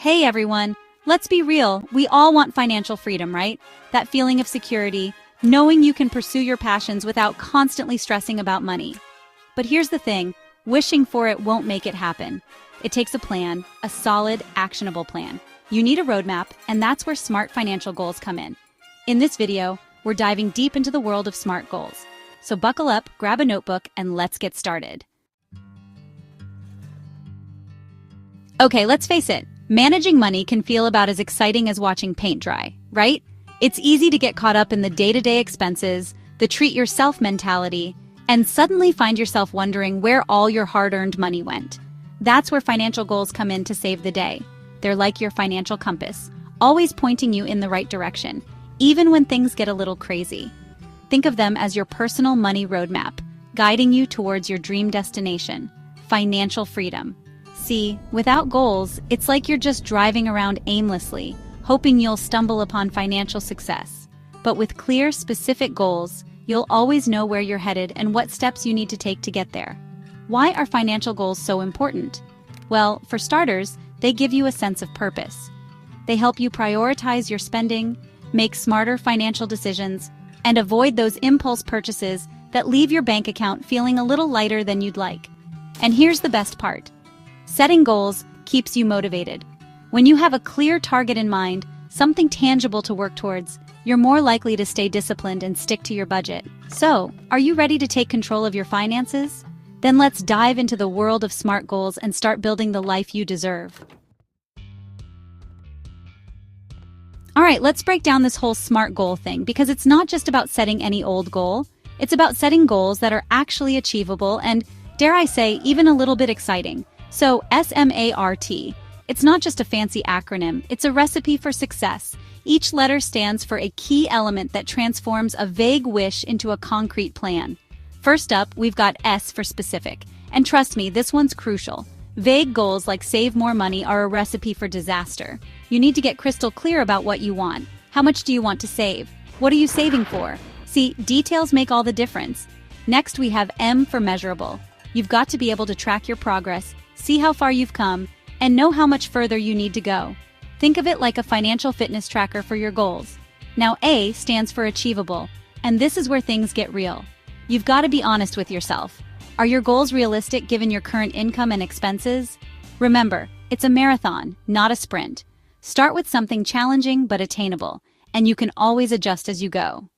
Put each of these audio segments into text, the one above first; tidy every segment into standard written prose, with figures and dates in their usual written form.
Hey everyone, let's be real, we all want financial freedom, right? That feeling of security, knowing you can pursue your passions without constantly stressing about money. But here's the thing, wishing for it won't make it happen. It takes a plan, a solid, actionable plan. You need a roadmap, and that's where smart financial goals come in. In this video, we're diving deep into the world of smart goals. So buckle up, grab a notebook, and let's get started. Okay, let's face it. Managing money can feel about as exciting as watching paint dry, right? It's easy to get caught up in the day-to-day expenses, the treat-yourself mentality, and suddenly find yourself wondering where all your hard-earned money went. That's where financial goals come in to save the day. They're like your financial compass, always pointing you in the right direction, even when things get a little crazy. Think of them as your personal money roadmap, guiding you towards your dream destination, financial freedom. See, without goals, it's like you're just driving around aimlessly, hoping you'll stumble upon financial success. But with clear, specific goals, you'll always know where you're headed and what steps you need to take to get there. Why are financial goals so important? Well, for starters, they give you a sense of purpose. They help you prioritize your spending, make smarter financial decisions, and avoid those impulse purchases that leave your bank account feeling a little lighter than you'd like. And here's the best part. Setting goals keeps you motivated. When you have a clear target in mind, something tangible to work towards, you're more likely to stay disciplined and stick to your budget. So, are you ready to take control of your finances? Then let's dive into the world of smart goals and start building the life you deserve. All right, let's break down this whole SMART goal thing, because it's not just about setting any old goal. It's about setting goals that are actually achievable and, dare I say, even a little bit exciting. So, SMART. It's not just a fancy acronym, it's a recipe for success. Each letter stands for a key element that transforms a vague wish into a concrete plan. First up, we've got S for specific. And trust me, this one's crucial. Vague goals like save more money are a recipe for disaster. You need to get crystal clear about what you want. How much do you want to save? What are you saving for? See, details make all the difference. Next, we have M for measurable. You've got to be able to track your progress, see how far you've come, and know how much further you need to go. Think of it like a financial fitness tracker for your goals. Now, A stands for achievable, and this is where things get real. You've got to be honest with yourself. Are your goals realistic given your current income and expenses? Remember, it's a marathon, not a sprint. Start with something challenging but attainable, and you can always adjust as you go.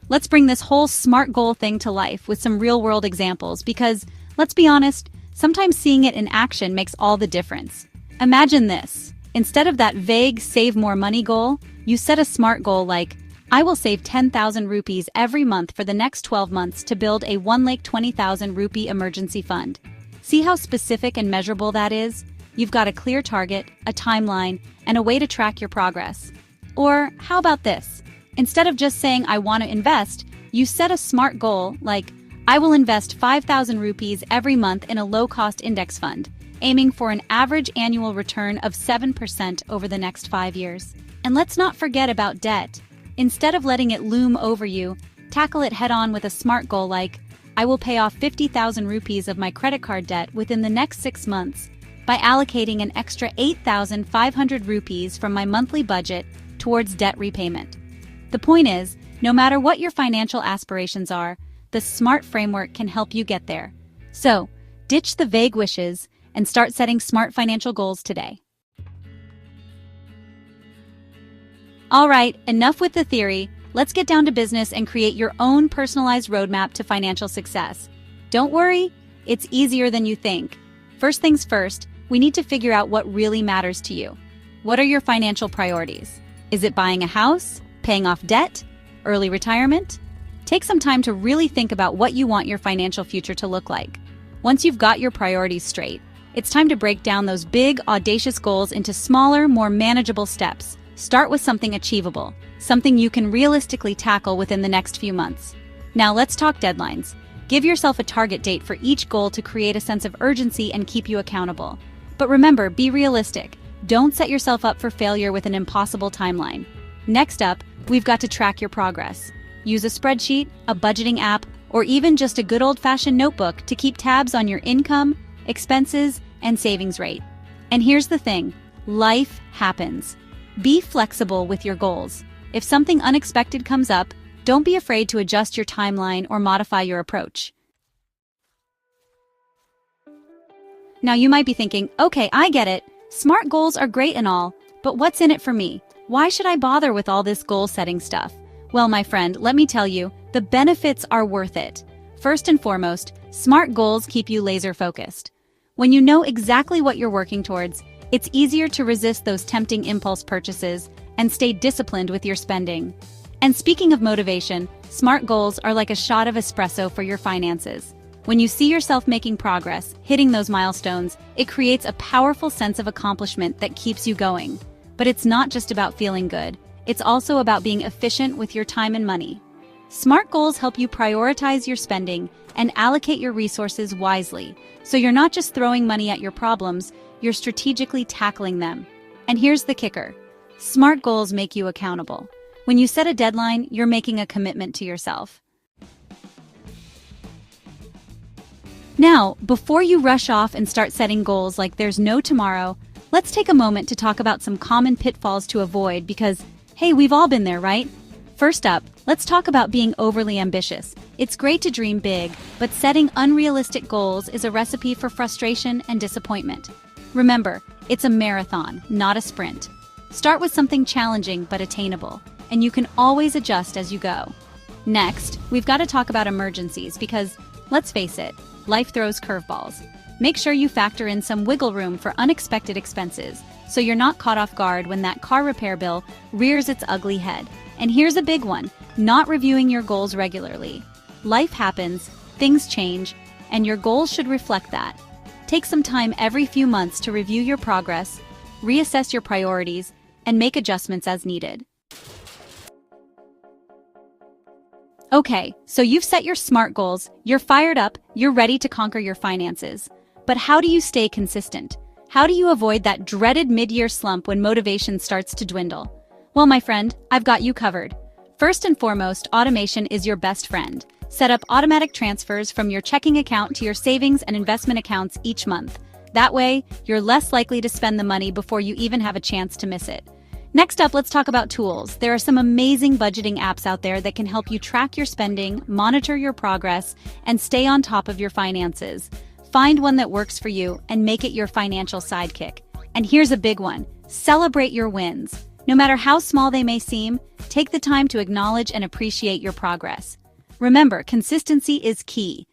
Let's bring this whole SMART goal thing to life with some real-world examples because, let's be honest, sometimes seeing it in action makes all the difference. Imagine this. Instead of that vague save more money goal, you set a SMART goal like, I will save 10,000 rupees every month for the next 12 months to build a 1,20,000 rupee emergency fund. See how specific and measurable that is? You've got a clear target, a timeline, and a way to track your progress. Or how about this? Instead of just saying, I want to invest, you set a SMART goal like, I will invest 5,000 rupees every month in a low-cost index fund, aiming for an average annual return of 7% over the next 5 years. And let's not forget about debt. Instead of letting it loom over you, tackle it head-on with a SMART goal like, I will pay off 50,000 rupees of my credit card debt within the next 6 months by allocating an extra 8,500 rupees from my monthly budget towards debt repayment. The point is, no matter what your financial aspirations are, the SMART framework can help you get there. So, ditch the vague wishes and start setting smart financial goals today. All right, enough with the theory. Let's get down to business and create your own personalized roadmap to financial success. Don't worry, it's easier than you think. First things first, we need to figure out what really matters to you. What are your financial priorities? Is it buying a house? Paying off debt? Early retirement? Take some time to really think about what you want your financial future to look like. Once you've got your priorities straight, it's time to break down those big, audacious goals into smaller, more manageable steps. Start with something achievable, something you can realistically tackle within the next few months. Now let's talk deadlines. Give yourself a target date for each goal to create a sense of urgency and keep you accountable. But remember, be realistic. Don't set yourself up for failure with an impossible timeline. Next up, we've got to track your progress. Use a spreadsheet, a budgeting app, or even just a good old-fashioned notebook to keep tabs on your income, expenses, and savings rate. And here's the thing, life happens. Be flexible with your goals. If something unexpected comes up, don't be afraid to adjust your timeline or modify your approach. Now you might be thinking, okay, I get it. Smart goals are great and all, but what's in it for me? Why should I bother with all this goal-setting stuff? Well, my friend, let me tell you, the benefits are worth it. First and foremost, smart goals keep you laser-focused. When you know exactly what you're working towards, it's easier to resist those tempting impulse purchases and stay disciplined with your spending. And speaking of motivation, smart goals are like a shot of espresso for your finances. When you see yourself making progress, hitting those milestones, it creates a powerful sense of accomplishment that keeps you going. But it's not just about feeling good. It's also about being efficient with your time and money. Smart goals help you prioritize your spending and allocate your resources wisely, so you're not just throwing money at your problems, you're strategically tackling them. And here's the kicker. Smart goals make you accountable. When you set a deadline, you're making a commitment to yourself. Now, before you rush off and start setting goals like there's no tomorrow, let's take a moment to talk about some common pitfalls to avoid because, hey, we've all been there, right? First up, let's talk about being overly ambitious. It's great to dream big, but setting unrealistic goals is a recipe for frustration and disappointment. Remember, it's a marathon, not a sprint. Start with something challenging but attainable, and you can always adjust as you go. Next, we've got to talk about emergencies because, let's face it, life throws curveballs. Make sure you factor in some wiggle room for unexpected expenses, so you're not caught off guard when that car repair bill rears its ugly head. And here's a big one, not reviewing your goals regularly. Life happens, things change, and your goals should reflect that. Take some time every few months to review your progress, reassess your priorities, and make adjustments as needed. Okay, so you've set your SMART goals, you're fired up, you're ready to conquer your finances. But how do you stay consistent? How do you avoid that dreaded mid-year slump when motivation starts to dwindle? Well, my friend, I've got you covered. First and foremost, automation is your best friend. Set up automatic transfers from your checking account to your savings and investment accounts each month. That way, you're less likely to spend the money before you even have a chance to miss it. Next up, let's talk about tools. There are some amazing budgeting apps out there that can help you track your spending, monitor your progress, and stay on top of your finances. Find one that works for you and make it your financial sidekick. And here's a big one. Celebrate your wins. No matter how small they may seem, take the time to acknowledge and appreciate your progress. Remember, consistency is key.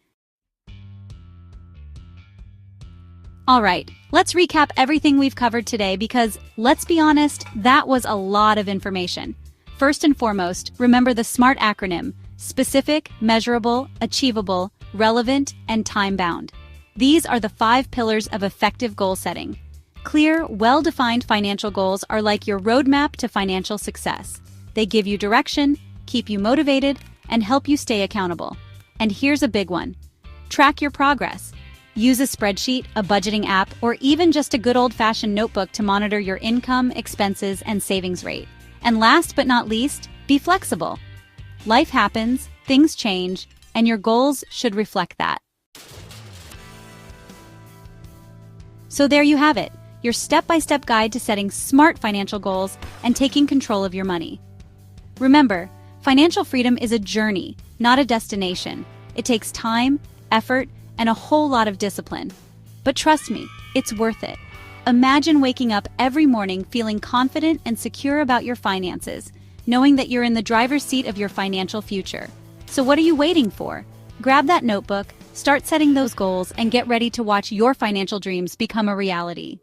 All right, let's recap everything we've covered today because, let's be honest, that was a lot of information. First and foremost, remember the SMART acronym: specific, measurable, achievable, relevant, and time-bound. These are the 5 pillars of effective goal setting. Clear, well-defined financial goals are like your roadmap to financial success. They give you direction, keep you motivated, and help you stay accountable. And here's a big one. Track your progress. Use a spreadsheet, a budgeting app, or even just a good old-fashioned notebook to monitor your income, expenses, and savings rate. And last but not least, be flexible. Life happens, things change, and your goals should reflect that. So there you have it, your step-by-step guide to setting smart financial goals and taking control of your money. Remember, financial freedom is a journey, not a destination. It takes time, effort, and a whole lot of discipline. But trust me, it's worth it. Imagine waking up every morning feeling confident and secure about your finances, knowing that you're in the driver's seat of your financial future. So what are you waiting for? Grab that notebook, start setting those goals, and get ready to watch your financial dreams become a reality.